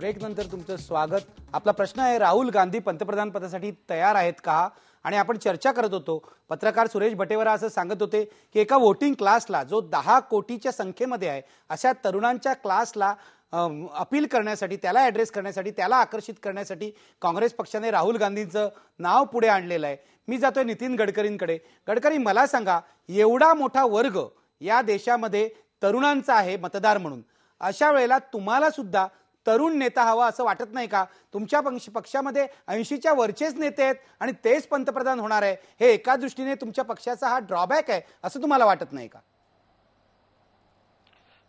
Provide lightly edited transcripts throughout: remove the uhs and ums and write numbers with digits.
Break नंतर तुमचं स्वागत। आपला प्रश्न आहे, राहुल गांधी पंतप्रधान पदासाठी तयार आहेत का? आणि आपण चर्चा करत होतो। पत्रकार सुरेश बटेवरा असं सांगत होते की एका वोटिंग क्लासला जो 10 कोटीच्या संख्येमध्ये आहे अशा तरुणांच्या क्लासला अपील करण्यासाठी, त्याला ॲड्रेस करण्यासाठी, त्याला आकर्षित करण्यासाठी काँग्रेस पक्षाने राहुल गांधींचं नाव पुढे आणलेलं आहे। मी जातोय नितीन गडकरींकडे। गडकरी, मला सांगा, एवढा मोठा वर्ग या देशामध्ये तरुणांचा आहे मतदार म्हणून, अशा वेळेला तुम्हाला सुद्धा तरुण नेता हवा असं वाटत नाही का? तुमच्या पक्षामध्ये 80च्या वरचेच नेते आहेत आणि तेच पंतप्रधान होणार आहे, हे एका दृष्टीने तुमच्या पक्षाचा हा ड्रॉबॅक आहे असं तुम्हाला वाटत नाही का?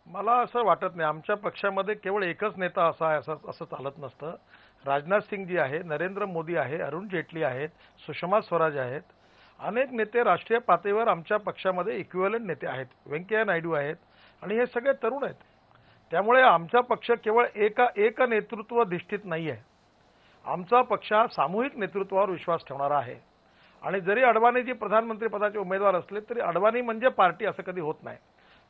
मला असं वाटत नाही। आमच्या पक्षामध्ये केवळ एकच नेता असा आहे असं चालत नसतं। राजनाथ सिंग जी आहे, नरेंद्र मोदी आहे, अरुण जेटली आहेत, सुषमा स्वराज आहेत, अनेक नेते राष्ट्रीय पातळीवर आमच्या पक्षामध्ये इक्विव्हॅलंट नेते आहेत। व्यंकय्या नायडू आहेत आणि हे सगळे तरुण आहेत। त्यामुळे आमचा पक्ष केवळ एक नेतृत्व दिष्टित नाही आहे। आमचा पक्ष सामूहिक नेतृत्वावर विश्वास ठेवणारा आहे। आणि जरी अडवाणीजी प्रधानमंत्री पदाचे उमेदवार असले तरी अडवाणी म्हणजे पार्टी असं कधी होत नाही।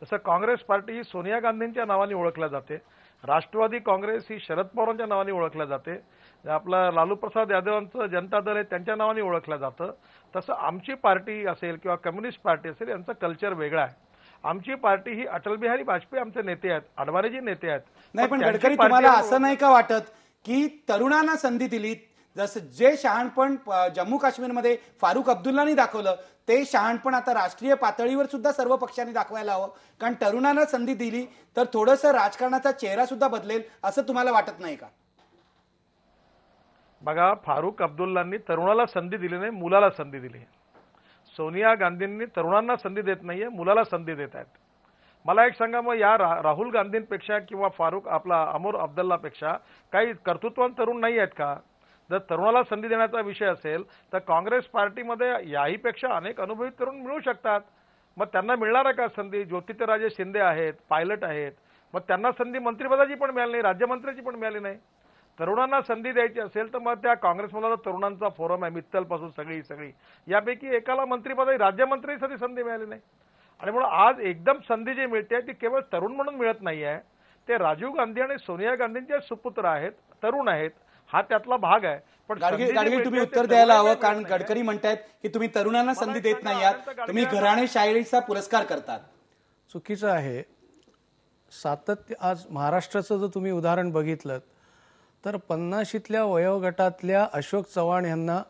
जसं काँग्रेस पार्टी ही सोनिया गांधींच्या नावाने ओळखल्या जाते, राष्ट्रवादी काँग्रेस ही शरद पवारांच्या नावाने ओळखल्या जाते, आपला लालू प्रसाद यादवांचं जनता दल आहे त्यांच्या नावाने ओळखलं जातं, तसं आमची पार्टी असेल किंवा कम्युनिस्ट पार्टी असेल यांचं कल्चर वेगळं आहे। आमची पार्टी ही अटल बिहारी वाजपेयी आमचे नेते आहेत, अडवाणीजी नेते आहेत। नाही, पण गडकरी, तुम्हाला असं नाही का वाटत की तरुणांना संधी दिली, जसं जे शहाणपण जम्मू काश्मीरमध्ये फारुख अब्दुल्लानी दाखवलं ते शहाणपण आता राष्ट्रीय पातळीवर सुद्धा सर्व पक्षांनी दाखवायला हवं? कारण तरुणांना संधी दिली तर थोडंसं राजकारणाचा चेहरा सुद्धा बदलेल असं तुम्हाला वाटत नाही का? बघा, फारुख अब्दुल्लांनी तरुणाला संधी दिली नाही, मुलाला संधी दिली। सोनिया गांधींनी तरुणांना संधी देत नाहीये, मुलाला संधी देत आहेत। मला एक सांगा, मग या राहुल गांधींपेक्षा किंवा फारुख अमर अब्दुल्लापेक्षा काही कर्तृत्ववान तरुण नाही आहेत का? जर तरुणाला संधी देण्याचा विषय असेल तर काँग्रेस पार्टीमध्ये याहीपेक्षा अनेक अनुभवी तरुण मिळू शकतात। मग त्यांना मिळणार आहे का संधी? ज्योतिराजे शिंदे आहेत, पायलट आहेत, मग त्यांना संधी मंत्रिपदाची पण मिळाली नाही, राज्यमंत्र्याची पण मिळाली नाही। तरुणांना संधी द्यायची असेल तर मग त्या काँग्रेसमधला तरुणांचा फोरम आहे, मित्तलपासून सगळी यापैकी एकाला मंत्रिपद, राज्यमंत्रीसाठी संधी मिळाली नाही। आणि म्हणून आज एकदम संधी जी मिळते ती केवळ तरुण म्हणून मिळत नाहीये, ते राजीव गांधी आणि सोनिया गांधींचे सुपुत्र आहेत, तरुण आहेत, हा त्यातला भाग आहे। पण तुम्ही उत्तर द्यायला हवं, कारण गडकरी म्हणतायत की तुम्ही तरुणांना संधी देत नाही आहात, तुम्ही घराणेशाहीचा पुरस्कार करतात। चुकीचं आहे सातत्य। आज महाराष्ट्राचं जर तुम्ही उदाहरण बघितलं तर 50ल्या वयोगटातल्या अशोक चव्हाण यांना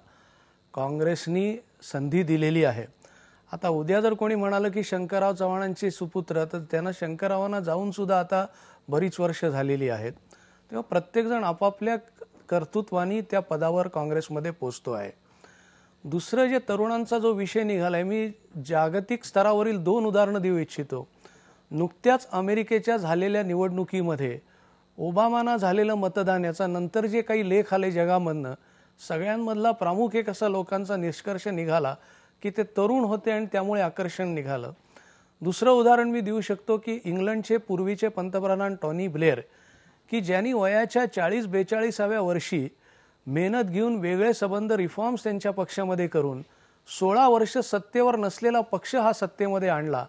काँग्रेसनी संधी दिलेली आहे। आता उद्या जर कोणी म्हणालं की शंकरराव चव्हाणांचे सुपुत्र, तर त्यांना शंकररावांना जाऊन सुद्धा आता बरीच वर्ष झालेली आहेत। तेव्हा प्रत्येकजण आपापल्या कर्तृत्वानी त्या पदावर काँग्रेसमध्ये पोहोचतो आहे। दुसरं जे तरुणांचा जो विषय निघालाय, मी जागतिक स्तरावरील 2 उदाहरणं देऊ इच्छितो। नुकत्याच अमेरिकेच्या झालेल्या निवडणुकीमध्ये ओबामांना झालेलं मतदान, याचा नंतर जे काही लेख आले जगामधनं, सगळ्यांमधला प्रामुख्य एक असा लोकांचा निष्कर्ष निघाला की ते तरुण होते आणि त्यामुळे आकर्षण निघालं। दुसरं उदाहरण मी देऊ शकतो की इंग्लंडचे पूर्वीचे पंतप्रधान टोनी ब्लेअर, की ज्यांनी वयाच्या 40-42व्या वर्षी मेहनत घेऊन वेगळे संबंध रिफॉर्म्स त्यांच्या पक्षामध्ये करून 16 वर्ष सत्तेवर नसलेला पक्ष हा सत्तेमध्ये आणला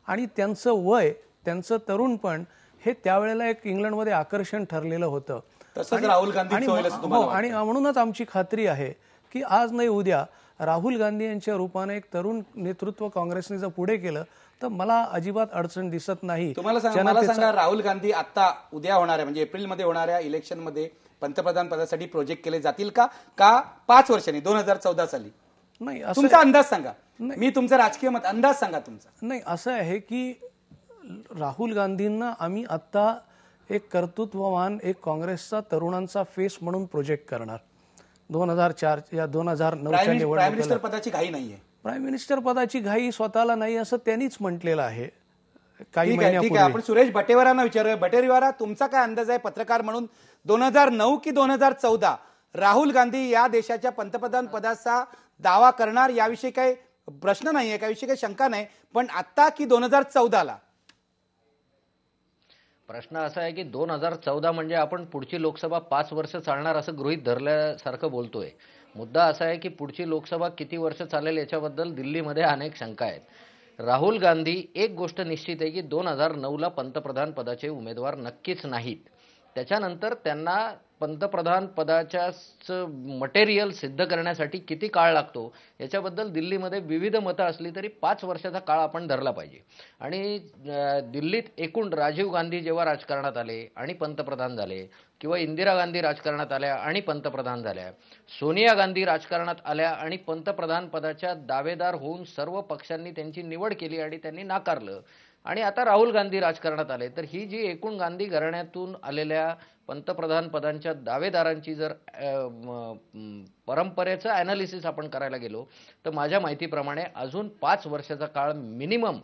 आणि त्यांचं वय, त्यांचं तरुणपण हे त्यावेळेला एक इंग्लंडमध्ये आकर्षण ठरलेलं होतं। राहुल गांधी आणि म्हणूनच आमची खात्री आहे की आज नाही उद्या राहुल गांधी यांच्या रूपाने एक तरुण नेतृत्व काँग्रेसने जर पुढे केलं तर मला अजिबात अडचण दिसत नाही। मला सांगा, राहुल गांधी आता उद्या होणाऱ्या म्हणजे एप्रिलमध्ये होणाऱ्या इलेक्शनमध्ये पंतप्रधान पदासाठी प्रोजेक्ट केले जातील का 5 वर्षांनी 2014 साली? नाही, तुमचा अंदाज सांगा। मी तुमचा राजकीय मत अंदाज सांगा तुमचा। नाही, असं आहे की राहुल गांधींना आम्ही आता एक कर्तृत्ववान, एक काँग्रेसचा तरुणांचा फेस म्हणून प्रोजेक्ट करणार। 2004 या 2009च्या निवडणुकीत प्राईम मिनिस्टर पदाची घाई नाहीये। प्राईम मिनिस्टर पदाची घाई स्वतःला नाही असं त्यांनीच म्हटलेलं आहे काही महिन्यापूर्वी। आपण सुरेश बटेवरांना विचारूया। बटेवरा, तुमचा काय अंदाज आहे पत्रकार म्हणून? 2009 की 2014 राहुल गांधी या देशाच्या पंतप्रधान पदाचा दावा करणार, याविषयी काही प्रश्न नाहीये, याविषयी काही शंका नाही, पण आता की 2014ला? प्रश्न असा आहे की 2014 म्हणजे आपण पुढची लोकसभा 5 वर्ष चालणार असं गृहीत धरल्यासारखं बोलतोय। मुद्दा असा आहे की पुढची लोकसभा किती वर्ष चालेल याच्याबद्दल दिल्लीमध्ये अनेक शंका आहेत। राहुल गांधी एक गोष्ट निश्चित आहे की 2009ला पंतप्रधान पदाचे उमेदवार नक्कीच नाहीत। त्याच्यानंतर त्यांना पंतप्रधान पदाच्या मटेरियल सिद्ध करण्यासाठी किती काळ लागतो याच्याबद्दल दिल्लीमध्ये विविध मतं असली तरी 5 वर्षाचा काळ आपण धरला पाहिजे. आणि दिल्लीत एकूण राजीव गांधी जेव्हा राजकारणात आले आणि पंतप्रधान झाले, किंवा इंदिरा गांधी राजकारणात आल्या आणि पंतप्रधान झाल्या, सोनिया गांधी राजकारणात आल्या आणि पंतप्रधान पदाच्या दावेदार होऊन सर्व पक्षांनी त्यांची निवड केली आणि त्यांनी नाकारलं, आणि आता राहुल गांधी राजकारणात आले, तर ही जी एकूण गांधी घराण्यातून आलेल्या पंतप्रधान पदांच्या दावेदारांची जर परंपरेचं ॲनालिसिस आपण करायला गेलो तर माझ्या माहितीप्रमाणे अजून 5 वर्षाचा काळ मिनिमम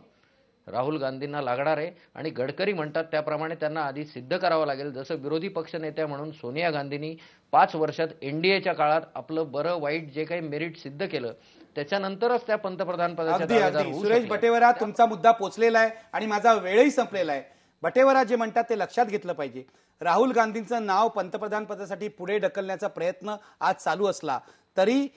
राहुल गांधींना लागणार आहे. आणि गडकरी म्हणतात त्याप्रमाणे त्यांना आधी सिद्ध करावं लागेल. जसं विरोधी पक्षनेत्या म्हणून सोनिया गांधींनी 5 वर्षात एनडीएच्या काळात आपलं बरं वाईट जे काही मेरिट सिद्ध केलं त्याच्यानंतरच त्या पंतप्रधान पदाच्या दावेदार होऊ सुरेश शकल्या. बटेवरा, तुमचा मुद्दा पोचलेला आहे आणि माझा वेळही संपलेला आहे. बटेवरा जे म्हणतात ते लक्षात घेतलं पाहिजे. राहुल गांधींचं नाव पंतप्रधान पदासाठी पुढे ढकलण्याचा प्रयत्न आज चालू असला तरी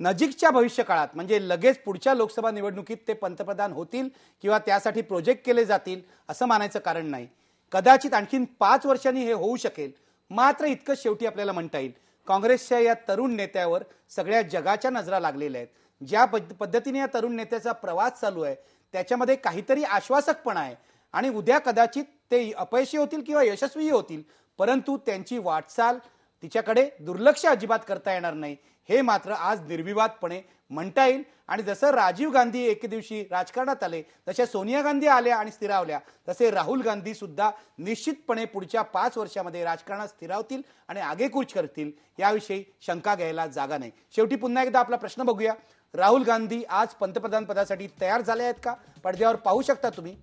नजीकच्या भविष्यकाळात म्हणजे लगेच पुढच्या लोकसभा निवडणुकीत ते पंतप्रधान होतील किंवा त्यासाठी प्रोजेक्ट केले जातील असं मानायचं कारण नाही. कदाचित आणखीन 5 वर्षांनी हे होऊ शकेल. मात्र इतकंच शेवटी आपल्याला म्हणता येईल, काँग्रेसच्या या तरुण नेत्यावर सगळ्या जगाच्या नजरा लागलेल्या आहेत. ज्या पद्धतीने या तरुण नेत्याचा प्रवास चालू आहे त्याच्यामध्ये काहीतरी आश्वासकपणा आहे आणि उद्या कदाचित ते अपयशी होतील किंवा यशस्वीही होतील, परंतु त्यांची वाटचाल तिच्याकडे दुर्लक्ष अजिबात करता येणार नाही हे मात्र आज निर्विवादपणे म्हणता येईल. आणि जसं राजीव गांधी एके दिवशी राजकारणात आले, तशा सोनिया गांधी आल्या आणि स्थिरावल्या, तसे राहुल गांधी सुद्धा निश्चितपणे पुढच्या 5 वर्षामध्ये राजकारणात स्थिरावतील आणि आगेकूच करतील, याविषयी शंका घ्यायला जागा नाही. शेवटी पुन्हा एकदा आपला प्रश्न बघूया. राहुल गांधी आज पंतप्रधान पदासाठी तयार झाले आहेत का? पडद्यावर पाहू शकता तुम्ही.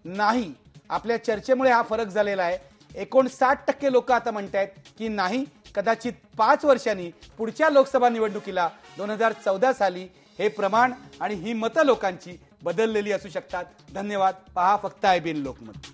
नाही, आपल्या चर्चेमुळे हा फरक झालेला आहे. 59% लोक आता म्हणतायत की नाही, कदाचित 5 वर्षांनी पुढच्या लोकसभा निवडणुकीला 2014 साली हे प्रमाण आणि ही मतं लोकांची बदललेली असू शकतात. धन्यवाद. पहा फक्त IBN लोकमत.